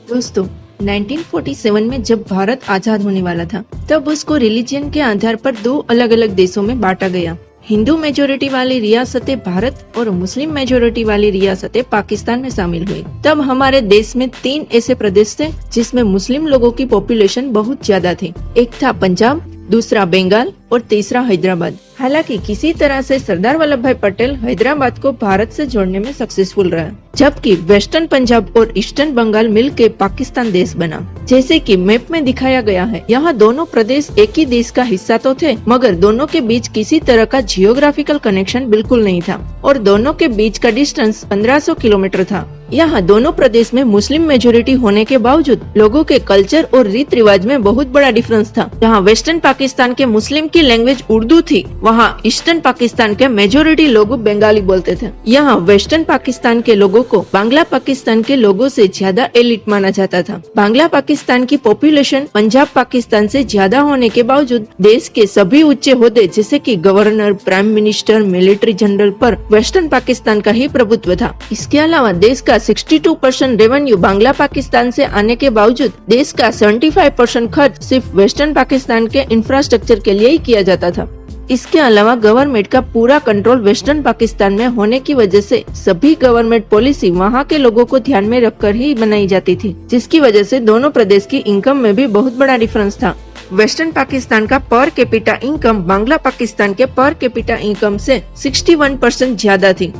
दोस्तों 1947 में जब भारत आजाद होने वाला था तब उसको रिलीजन के आधार पर दो अलग अलग देशों में बांटा गया। हिंदू मेजोरिटी वाली रियासतें भारत और मुस्लिम मेजोरिटी वाली रियासतें पाकिस्तान में शामिल हुई। तब हमारे देश में तीन ऐसे प्रदेश थे जिसमें मुस्लिम लोगों की पॉपुलेशन बहुत ज्यादा थी। एक था पंजाब, दूसरा बंगाल और तीसरा हैदराबाद। हालांकि किसी तरह से सरदार वल्लभ भाई पटेल हैदराबाद को भारत से जोड़ने में सक्सेसफुल रहा, जबकि वेस्टर्न पंजाब और ईस्टर्न बंगाल मिलकर पाकिस्तान देश बना। जैसे कि मैप में दिखाया गया है, यहाँ दोनों प्रदेश एक ही देश का हिस्सा तो थे, मगर दोनों के बीच किसी तरह का जियोग्राफिकल कनेक्शन बिल्कुल नहीं था और दोनों के बीच का डिस्टेंस 1500 किलोमीटर था। यहाँ दोनों प्रदेश में मुस्लिम मेजोरिटी होने के बावजूद लोगों के कल्चर और रीत रिवाज में बहुत बड़ा डिफरेंस था। जहाँ वेस्टर्न पाकिस्तान के मुस्लिम की लैंग्वेज उर्दू थी, वहाँ ईस्टर्न पाकिस्तान के मेजोरिटी लोग बंगाली बोलते थे। यहाँ वेस्टर्न पाकिस्तान के लोगों को बांग्ला पाकिस्तान के लोगों से ज्यादा एलिट माना जाता था। बांग्ला पाकिस्तान की पॉपुलेशन पंजाब पाकिस्तान से ज्यादा होने के बावजूद देश के सभी उच्च ओहदे जैसे कि governor, prime minister, military general पर वेस्टर्न पाकिस्तान का ही प्रभुत्व था। इसके अलावा देश का 62% रेवेन्यू बांग्ला पाकिस्तान से आने के बावजूद देश का 75% खर्च सिर्फ वेस्टर्न पाकिस्तान के इंफ्रास्ट्रक्चर के लिए ही किया जाता था। इसके अलावा गवर्नमेंट का पूरा कंट्रोल वेस्टर्न पाकिस्तान में होने की वजह से सभी गवर्नमेंट पॉलिसी वहां के लोगों को ध्यान में रखकर ही बनाई जाती थी, जिसकी वजह से दोनों प्रदेश की इनकम में भी बहुत बड़ा डिफरेंस था। वेस्टर्न पाकिस्तान का per capita income Bangla Pakistan के पर कैपिटा इनकम से 61% ज्यादा थी।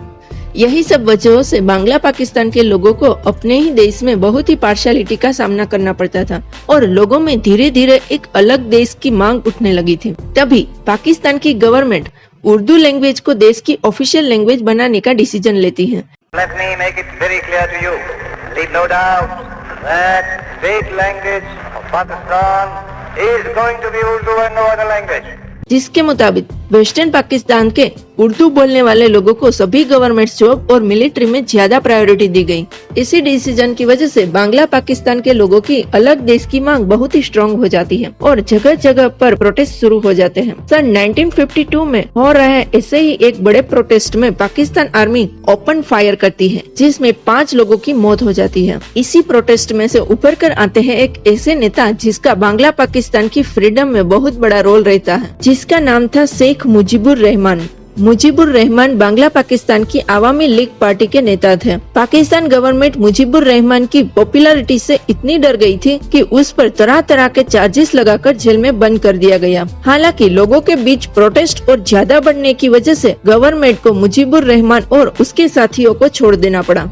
यही सब वजहों से बांग्ला पाकिस्तान के लोगों को अपने ही देश में बहुत ही पार्शियलिटी का सामना करना पड़ता था और लोगों में धीरे धीरे एक अलग देश की मांग उठने लगी थी। तभी पाकिस्तान की गवर्नमेंट उर्दू लैंग्वेज को देश की ऑफिशियल लैंग्वेज बनाने का डिसीजन लेती है। Let me make it very clear to you. Leave no doubt that state language of Pakistan is going to be Urdu and no other language. जिसके मुताबिक वेस्टर्न पाकिस्तान के उर्दू बोलने वाले लोगों को सभी गवर्नमेंट जॉब और मिलिट्री में ज्यादा प्रायोरिटी दी गई। इसी डिसीजन की वजह से बांग्ला पाकिस्तान के लोगों की अलग देश की मांग बहुत ही स्ट्रॉन्ग हो जाती है और जगह जगह पर प्रोटेस्ट शुरू हो जाते हैं। सन 1952 में हो रहे ऐसे ही एक बड़े प्रोटेस्ट में पाकिस्तान आर्मी ओपन फायर करती है, जिसमें 5 लोगों की मौत हो जाती है। इसी प्रोटेस्ट में से उभर कर आते हैं एक ऐसे नेता जिसका बांग्ला पाकिस्तान की फ्रीडम में बहुत बड़ा रोल रहता है, जिसका नाम था शेख मुजीबुर रहमान। मुजीबुर रहमान बांग्ला पाकिस्तान की आवामी लीग पार्टी के नेता थे। पाकिस्तान गवर्नमेंट मुजीबुर रहमान की पॉपुलैरिटी से इतनी डर गई थी कि उस पर तरह तरह के चार्जेस लगाकर जेल में बंद कर दिया गया। हालांकि लोगों के बीच प्रोटेस्ट और ज्यादा बढ़ने की वजह से गवर्नमेंट को मुजीबुर रहमान और उसके साथियों को छोड़ देना पड़ा।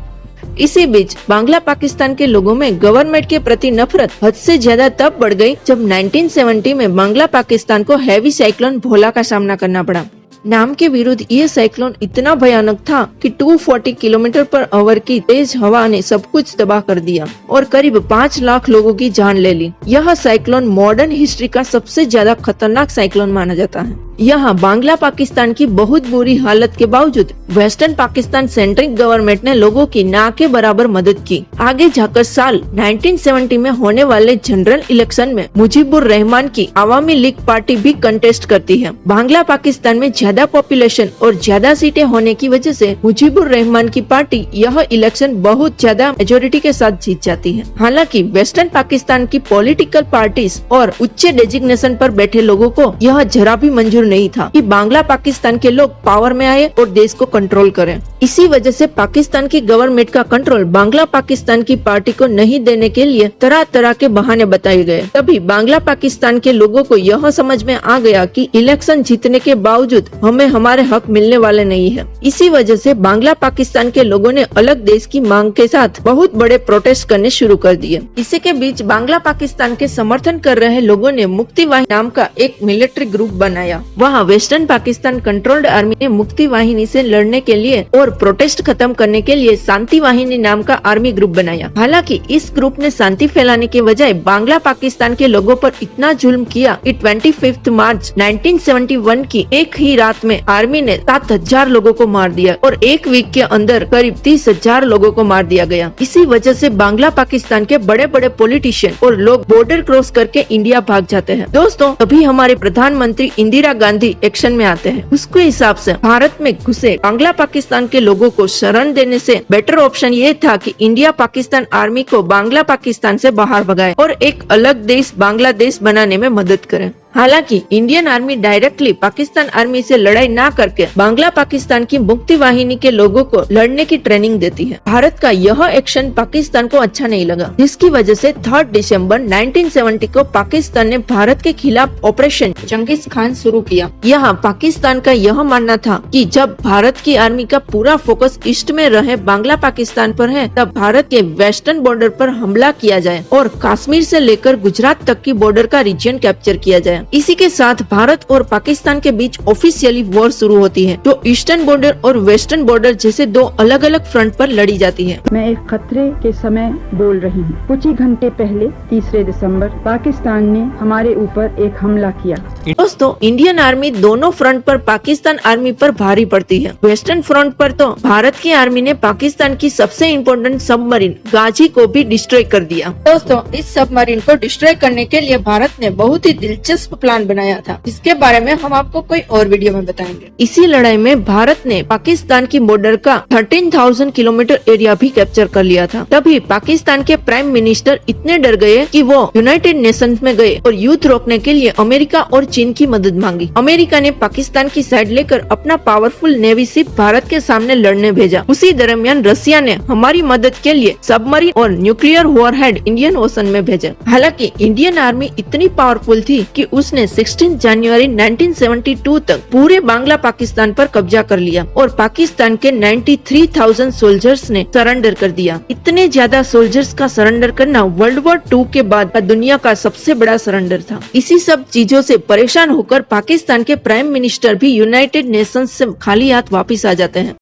इसी बीच बांग्ला पाकिस्तान के लोगों में गवर्नमेंट के प्रति नफरत हद से ज्यादा तब बढ़ गई जब 1970 में बांग्ला पाकिस्तान को हैवी साइक्लोन भोला का सामना करना पड़ा। नाम के विरुद्ध ये साइक्लोन इतना भयानक था कि 240 किलोमीटर पर आवर की तेज हवा ने सब कुछ तबाह कर दिया और करीब 5 लाख लोगों की जान ले ली। यह साइक्लोन मॉडर्न हिस्ट्री का सबसे ज्यादा खतरनाक साइक्लोन माना जाता है। यहाँ बांग्ला पाकिस्तान की बहुत बुरी हालत के बावजूद वेस्टर्न पाकिस्तान सेंट्रिक गवर्नमेंट ने लोगों की ना के बराबर मदद की। आगे जाकर साल 1970 में होने वाले जनरल इलेक्शन में मुजीबुर रहमान की आवामी लीग पार्टी भी कंटेस्ट करती है। बांग्ला पाकिस्तान में ज्यादा पॉपुलेशन और ज्यादा सीटें होने की वजह से मुजीबुर रहमान की पार्टी यह इलेक्शन बहुत ज्यादा मेजोरिटी के साथ जीत जाती है। हालांकि वेस्टर्न पाकिस्तान की पॉलिटिकल पार्टीज और उच्च डेजिग्नेशन पर बैठे लोगों को यह जरा भी मंजूर नहीं था कि बांग्ला पाकिस्तान के लोग पावर में आए और देश को कंट्रोल करें। इसी वजह से पाकिस्तान की गवर्नमेंट का कंट्रोल बांग्ला पाकिस्तान की पार्टी को नहीं देने के लिए तरह तरह के बहाने बताए गए। तभी बांग्ला पाकिस्तान के लोगों को यह समझ में आ गया कि इलेक्शन जीतने के बावजूद हमें हमारे हक मिलने वाले नहीं है। इसी वजह से बांग्ला पाकिस्तान के लोगों ने अलग देश की मांग के साथ बहुत बड़े प्रोटेस्ट करने शुरू कर दिए। इसी के बीच बांग्ला पाकिस्तान के समर्थन कर रहे लोगों ने मुक्ति वाहिनी नाम का एक मिलिट्री ग्रुप बनाया। वहाँ वेस्टर्न पाकिस्तान कंट्रोल्ड आर्मी ने मुक्ति वाहिनी से लड़ने के लिए और प्रोटेस्ट खत्म करने के लिए शांति वाहिनी नाम का आर्मी ग्रुप बनाया। हालांकि इस ग्रुप ने शांति फैलाने के बजाय बांग्ला पाकिस्तान के लोगों पर इतना जुल्म किया कि 25 मार्च 1971 की एक ही रात रात में आर्मी ने 7,000 लोगों को मार दिया और एक वीक के अंदर करीब 30,000 लोगों को मार दिया गया। इसी वजह से बांग्ला पाकिस्तान के बड़े बड़े पॉलिटिशियन और लोग बॉर्डर क्रॉस करके इंडिया भाग जाते हैं। दोस्तों, तभी हमारे प्रधानमंत्री इंदिरा गांधी एक्शन में आते हैं। उसके हिसाब से भारत में घुसे बांग्ला पाकिस्तान के लोगों को शरण देने से बेटर ऑप्शन ये था कि इंडिया पाकिस्तान आर्मी को बांग्ला पाकिस्तान से बाहर भगाए और एक अलग देश बांग्लादेश बनाने में मदद करे। हालांकि Indian army directly Pakistan army से लड़ाई ना करके बांग्ला पाकिस्तान की मुक्ति वाहिनी के लोगों को लड़ने की ट्रेनिंग देती है। भारत का यह एक्शन पाकिस्तान को अच्छा नहीं लगा, जिसकी वजह से 3 दिसंबर 1970 को पाकिस्तान ने भारत के खिलाफ ऑपरेशन चंगेज खान शुरू किया। यहाँ पाकिस्तान का यह मानना था कि जब भारत की आर्मी का पूरा फोकस ईस्ट में रहे बांग्ला पाकिस्तान पर है, तब भारत के वेस्टर्न बॉर्डर पर हमला किया जाए और कश्मीर से लेकर गुजरात तक की बॉर्डर का रीजन कैप्चर किया जाए। इसी के साथ भारत और पाकिस्तान के बीच ऑफिशियली वॉर शुरू होती है, जो ईस्टर्न बॉर्डर और वेस्टर्न बॉर्डर जैसे 2 अलग अलग फ्रंट पर लड़ी जाती है। मैं एक खतरे के समय बोल रही हूँ। कुछ ही घंटे पहले 3 दिसंबर पाकिस्तान ने हमारे ऊपर एक हमला किया। दोस्तों, इंडियन आर्मी दोनों फ्रंट पर पाकिस्तान आर्मी पर भारी पड़ती है। वेस्टर्न फ्रंट पर तो भारत की आर्मी ने पाकिस्तान की सबसे इम्पोर्टेंट सबमरीन गाजी को भी डिस्ट्रॉय कर दिया। दोस्तों, इस सबमरीन को डिस्ट्रॉय करने के लिए भारत ने बहुत ही दिलचस्प प्लान बनाया था। इसके बारे में हम आपको कोई और वीडियो में बताएंगे। इसी लड़ाई में भारत ने पाकिस्तान की बॉर्डर का 13,000 किलोमीटर एरिया भी कैप्चर कर लिया था। तभी पाकिस्तान के प्राइम मिनिस्टर इतने डर गए कि वो यूनाइटेड नेशंस में गए और युद्ध रोकने के लिए अमेरिका और चीन की मदद मांगी। अमेरिका ने पाकिस्तान की साइड लेकर अपना पावरफुल नेवी शिप भारत के सामने लड़ने भेजा। उसी दरमियान रसिया ने हमारी मदद के लिए सबमरीन और न्यूक्लियर वॉरहेड इंडियन ओशन में भेजा। हालांकि इंडियन आर्मी इतनी पावरफुल थी कि उसने 16 जनवरी 1972 तक पूरे बांग्ला पाकिस्तान पर कब्जा कर लिया और पाकिस्तान के 93,000 सोल्जर्स ने सरेंडर कर दिया। इतने ज्यादा सोल्जर्स का सरेंडर करना वर्ल्ड वॉर 2 के बाद का दुनिया का सबसे बड़ा सरेंडर था। इसी सब चीजों से परेशान होकर पाकिस्तान के प्राइम मिनिस्टर भी यूनाइटेड नेशंस से खाली हाथ वापिस आ जाते हैं।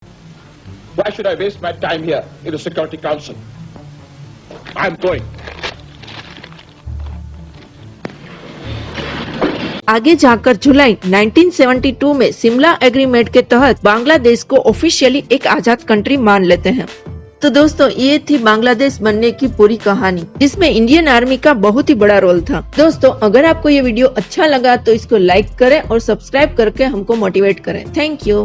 Why should I waste my time here in the Security Council? I'm going. आगे जाकर जुलाई 1972 में शिमला एग्रीमेंट के तहत बांग्लादेश को ऑफिशियली एक आजाद कंट्री मान लेते हैं। तो दोस्तों, ये थी बांग्लादेश बनने की पूरी कहानी, जिसमें इंडियन आर्मी का बहुत ही बड़ा रोल था। दोस्तों, अगर आपको ये वीडियो अच्छा लगा तो इसको लाइक करें और सब्सक्राइब करके हमको मोटिवेट करें। Thank you.